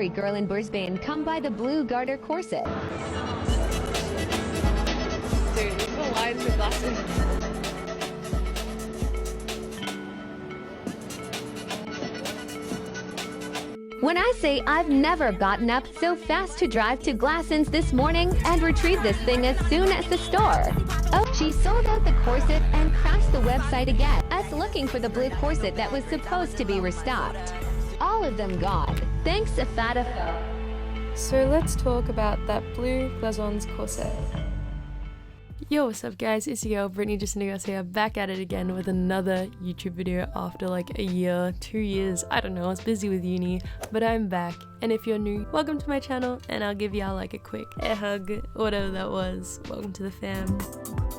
every girl in Brisbane come by the blue garter corset. Dude, these are lines with glasses. When I say I've never gotten up so fast to drive to Glassons this morning and retrieve this thing as soon as the store. Oh, she sold out the corset and crashed the website again. Us looking for the blue corset that was supposed to be restocked. All of them gone. Thanks, SophaDophaa. So let's talk about that blue Glassons corset. Yo, what's up guys, it's your girl Brittany here, back at it again with another YouTube video after like a year, 2 years, I don't know, I was busy with uni, but I'm back. And if you're new, welcome to my channel, and I'll give y'all like a quick air hug, whatever that was. Welcome to the fam.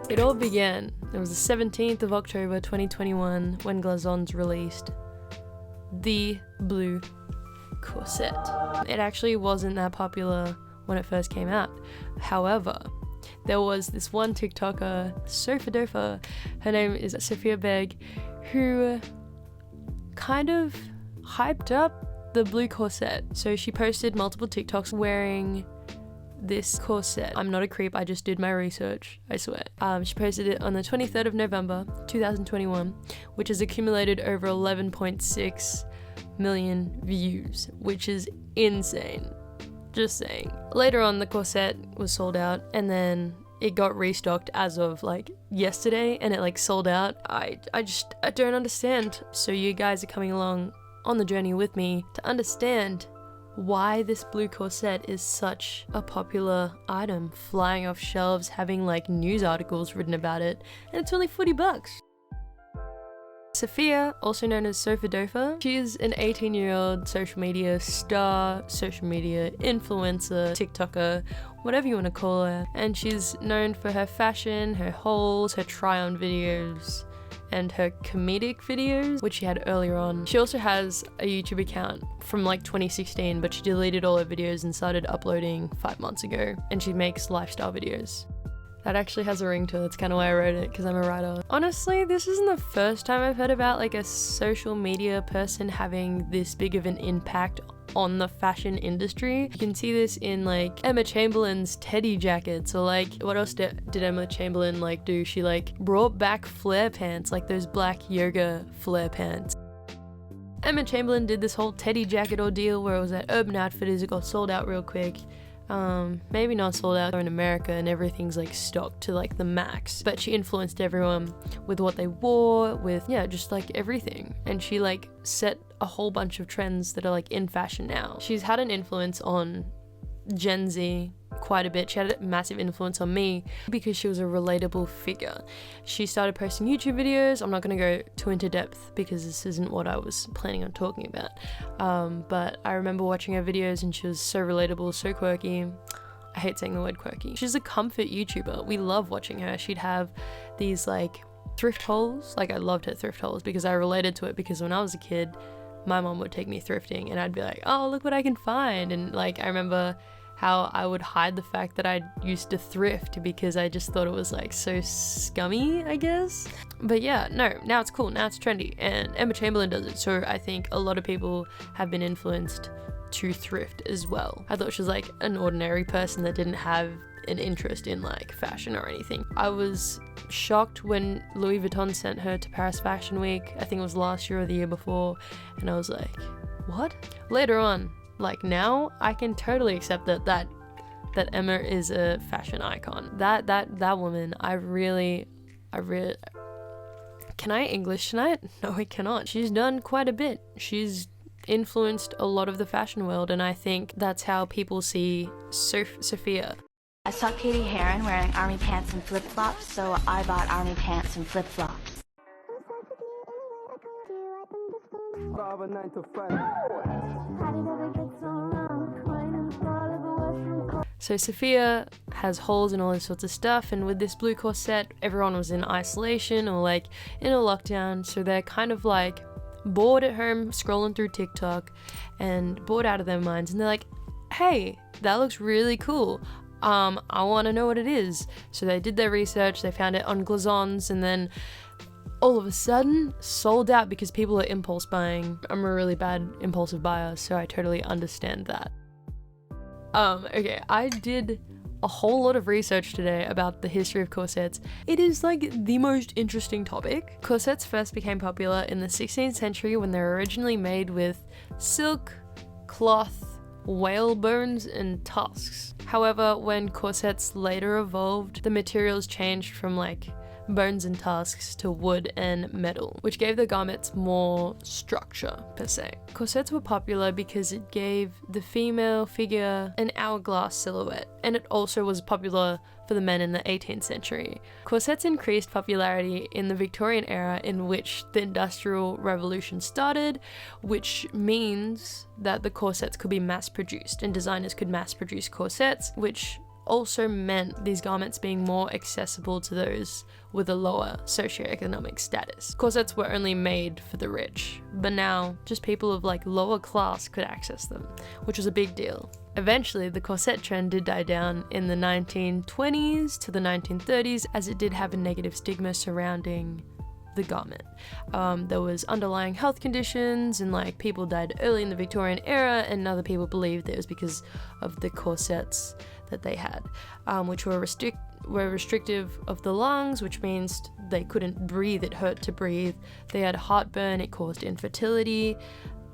It all began, it was the 17th of October 2021 when Glassons released the blue corset. It actually wasn't that popular when it first came out, however, there was this one TikToker, SophaDophaa, her name is Sophia Beg, who kind of hyped up the blue corset. So she posted multiple TikToks wearing this corset. I'm not a creep, I just did my research, I swear. She posted it on the 23rd of November 2021, which has accumulated over 11.6 million views, which is insane. Just saying. Later on, the corset was sold out, and then it got restocked as of like yesterday, and it like sold out. I don't understand. So you guys are coming along on the journey with me to understand why this blue corset is such a popular item, flying off shelves, having like news articles written about it, and it's only 40 bucks. Sophia, also known as SophaDophaa, she is an 18-year-old social media star, social media influencer, TikToker, whatever you want to call her, and she's known for her fashion, her hauls, her try-on videos, and her comedic videos, which she had earlier on. She also has a YouTube account from like 2016, but she deleted all her videos and started uploading 5 months ago, and she makes lifestyle videos. That actually has a ring to it, that's kind of why I wrote it, because I'm a writer. Honestly, this isn't the first time I've heard about like a social media person having this big of an impact on the fashion industry. You can see this in like Emma Chamberlain's teddy jackets, or like what else did Emma Chamberlain like do? She like brought back flare pants, like those black yoga flare pants. Emma Chamberlain did this whole teddy jacket ordeal where it was at Urban Outfitters, it got sold out real quick. Maybe not sold out in America and everything's like stocked to like the max, but she influenced everyone with what they wore, with just like everything, and she like set a whole bunch of trends that are like in fashion now. She's had an influence on Gen Z quite a bit. She had a massive influence on me because she was a relatable figure. She started posting YouTube videos. I'm not going to go too into depth because this isn't what I was planning on talking about, but I remember watching her videos and she was so relatable, so quirky. I hate saying the word quirky. She's a comfort YouTuber. We love watching her. She'd have these like thrift hauls. Like I loved her thrift hauls because I related to it, because when I was a kid my mom would take me thrifting and I'd be like, oh, look what I can find. And like I remember how I would hide the fact that I used to thrift because I just thought it was like so scummy, I guess. But yeah, no, now it's cool, now it's trendy, and Emma Chamberlain does it, so I think a lot of people have been influenced to thrift as well. I thought she was like an ordinary person that didn't have an interest in like fashion or anything. I was shocked when Louis Vuitton sent her to Paris Fashion Week. I think it was last year or the year before, and I was like, what? Later on, like now, I can totally accept that Emma is a fashion icon. That woman, I really, can I English tonight? No, I cannot. She's done quite a bit. She's influenced a lot of the fashion world, and I think that's how people see Sophia. I saw Katie Heron wearing army pants and flip-flops, so I bought army pants and flip-flops. So Sophia has holes and all this sorts of stuff, and with this blue corset, everyone was in isolation or like in a lockdown, so they're kind of like bored at home scrolling through TikTok and bored out of their minds, and they're like, hey, that looks really cool. I want to know what it is. So they did their research, they found it on Glassons, and then all of a sudden sold out because people are impulse buying. I'm a really bad impulsive buyer, so I totally understand that. Okay, I did a whole lot of research today about the history of corsets. It is like the most interesting topic. Corsets first became popular in the 16th century when they were originally made with silk, cloth, whale bones, and tusks. However, when corsets later evolved, the materials changed from like bones and tusks to wood and metal, which gave the garments more structure per se. Corsets were popular because it gave the female figure an hourglass silhouette, and it also was popular for the men in the 18th century. Corsets increased popularity in the Victorian era, in which the Industrial Revolution started, which means that the corsets could be mass produced and designers could mass produce corsets, which also meant these garments being more accessible to those with a lower socioeconomic status. Corsets were only made for the rich, but now just people of like lower class could access them, which was a big deal. Eventually, the corset trend did die down in the 1920s to the 1930s, as it did have a negative stigma surrounding the garment. There was underlying health conditions, and like people died early in the Victorian era, and other people believed it was because of the corsets that they had, which were restrictive of the lungs, which means they couldn't breathe. It hurt to breathe. They had heartburn. It caused infertility.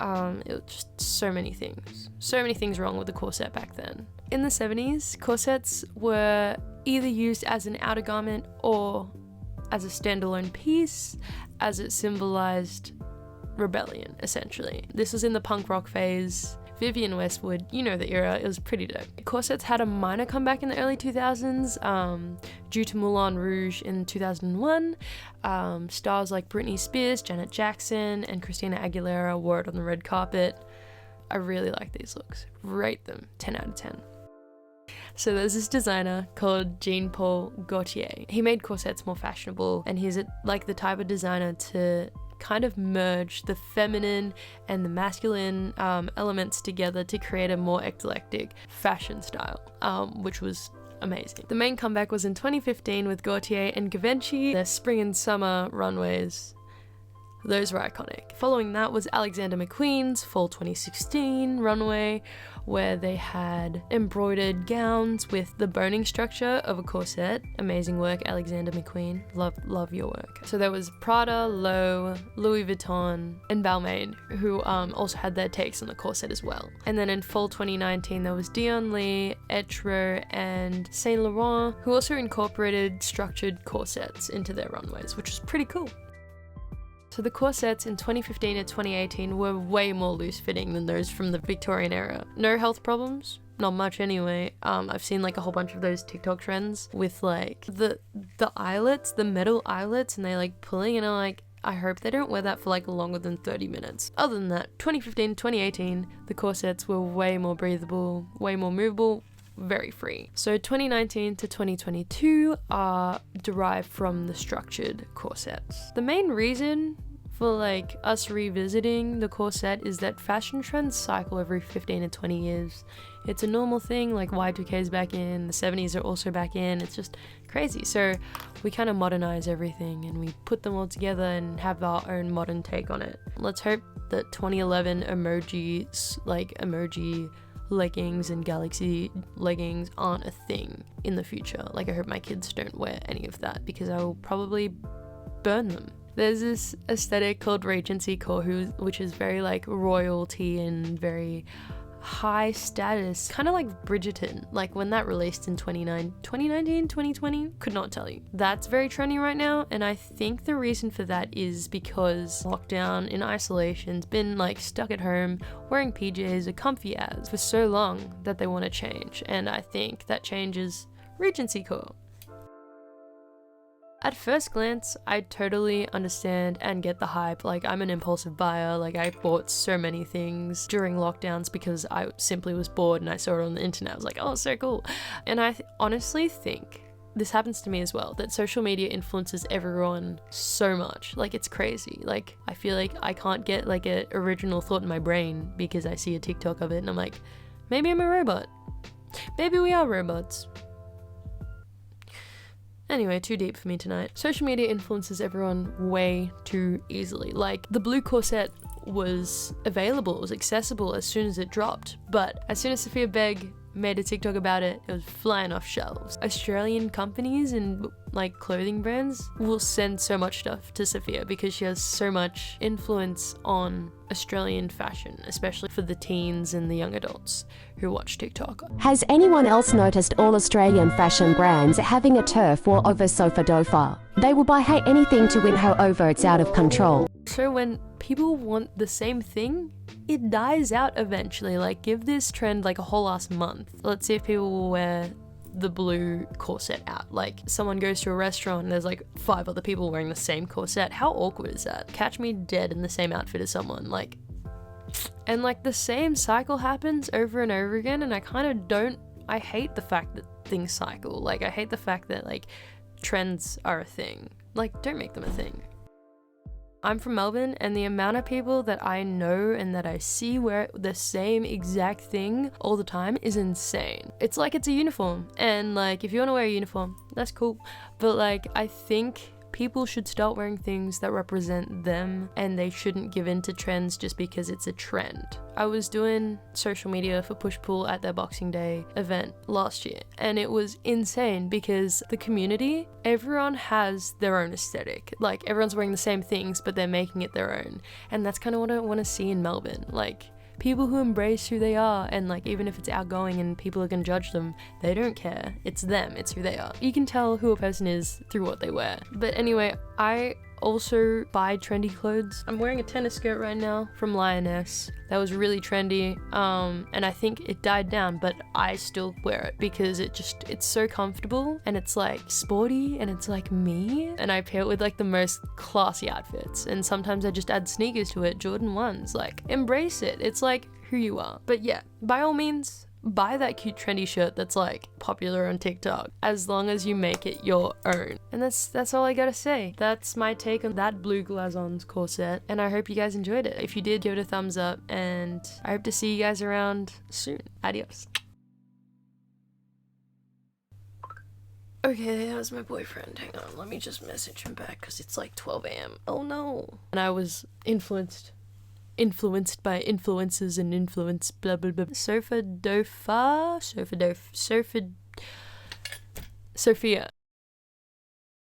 It was just so many things wrong with the corset back then. In the 70s, corsets were either used as an outer garment or as a standalone piece, as it symbolized rebellion, essentially. This was in the punk rock phase. Vivienne Westwood, you know the era, it was pretty dope. Corsets had a minor comeback in the early 2000s due to Moulin Rouge in 2001. Stars like Britney Spears, Janet Jackson, and Christina Aguilera wore it on the red carpet. I really like these looks. Rate them 10 out of 10. So there's this designer called Jean-Paul Gaultier. He made corsets more fashionable, and he's like the type of designer to kind of merge the feminine and the masculine elements together to create a more eclectic fashion style, which was amazing. The main comeback was in 2015 with Gaultier and Givenchy, their spring and summer runways. Those were iconic. Following that was Alexander McQueen's fall 2016 runway, where they had embroidered gowns with the boning structure of a corset. Amazing work, Alexander McQueen. Love your work. So there was Prada, Loewe, Louis Vuitton, and Balmain, who also had their takes on the corset as well. And then in fall 2019, there was Dion Lee, Etro, and Saint Laurent, who also incorporated structured corsets into their runways, which was pretty cool. So the corsets in 2015 and 2018 were way more loose fitting than those from the Victorian era. No health problems, not much anyway. I've seen like a whole bunch of those TikTok trends with like the eyelets, the metal eyelets, and they like pulling, and I'm like, I hope they don't wear that for like longer than 30 minutes. Other than that, 2015, 2018, the corsets were way more breathable, way more movable, very free. So 2019 to 2022 are derived from the structured corsets. The main reason for like us revisiting the corset is that fashion trends cycle every 15 and 20 years. It's a normal thing, like Y2K is back in, the 70s are also back in, it's just crazy. So we kind of modernize everything and we put them all together and have our own modern take on it. Let's hope that 2011 emoji leggings and galaxy leggings aren't a thing in the future. Like I hope my kids don't wear any of that because I will probably burn them. There's this aesthetic called Regency core, which is very like royalty and very high status, kind of like Bridgerton, like when that released in 2019, 2020, could not tell you. That's very trendy right now, and I think the reason for that is because lockdown in isolation's been like stuck at home wearing PJs or comfy as for so long that they want to change, and I think that change is Regency core. At first glance, I totally understand and get the hype. Like, I'm an impulsive buyer. Like, I bought so many things during lockdowns because I simply was bored and I saw it on the internet. I was like, oh, so cool. And I honestly think this happens to me as well, that social media influences everyone so much. Like, it's crazy. Like, I feel like I can't get like an original thought in my brain because I see a TikTok of it and I'm like, maybe I'm a robot. Maybe we are robots. Anyway, too deep for me tonight. Social media influences everyone way too easily. Like, the blue corset was available, it was accessible as soon as it dropped. But as soon as Sophia Begg made a TikTok about it, it was flying off shelves. Australian companies and like clothing brands will send so much stuff to Sophia because she has so much influence on Australian fashion, especially for the teens and the young adults who watch TikTok. Has anyone else noticed all Australian fashion brands having a turf war over SophaDophaa? They will buy anything to win her over. It's out of control. So when people want the same thing, it dies out eventually. Like, give this trend like a whole ass month. Let's see if people will wear the blue corset out. Like, someone goes to a restaurant and there's like 5 other people wearing the same corset. How awkward is that? Catch me dead in the same outfit as someone. Like, and like the same cycle happens over and over again, and I hate the fact that things cycle. Like, I hate the fact that like trends are a thing. Like, don't make them a thing. I'm from Melbourne, and the amount of people that I know and that I see wear the same exact thing all the time is insane. It's like it's a uniform, and like if you want to wear a uniform, that's cool, but like I think people should start wearing things that represent them, and they shouldn't give in to trends just because it's a trend. I was doing social media for Push Pull at their Boxing Day event last year, and it was insane because the community, everyone has their own aesthetic. Like, everyone's wearing the same things, but they're making it their own. And that's kind of what I want to see in Melbourne. Like, people who embrace who they are, and like even if it's outgoing and people are gonna judge them, they don't care. It's them, it's who they are. You can tell who a person is through what they wear. But anyway, I also buy trendy clothes. I'm wearing a tennis skirt right now from Lioness. That was really trendy, and I think it died down, but I still wear it because it's so comfortable, and it's like sporty, and it's like me, and I pair it with like the most classy outfits, and sometimes I just add sneakers to it, Jordan 1s. Like, embrace it. It's like who you are. But yeah, by all means, buy that cute trendy shirt that's like popular on TikTok, as long as you make it your own. And that's all I gotta say. That's my take on that blue Glassons corset, and I hope you guys enjoyed it. If you did, give it a thumbs up, and I hope to see you guys around soon. Adios. Okay, that was my boyfriend. Hang on, let me just message him back because it's like 12 a.m. Oh no. And I was influenced by influences and influence, blah blah blah. SophaDophaa, Sophia.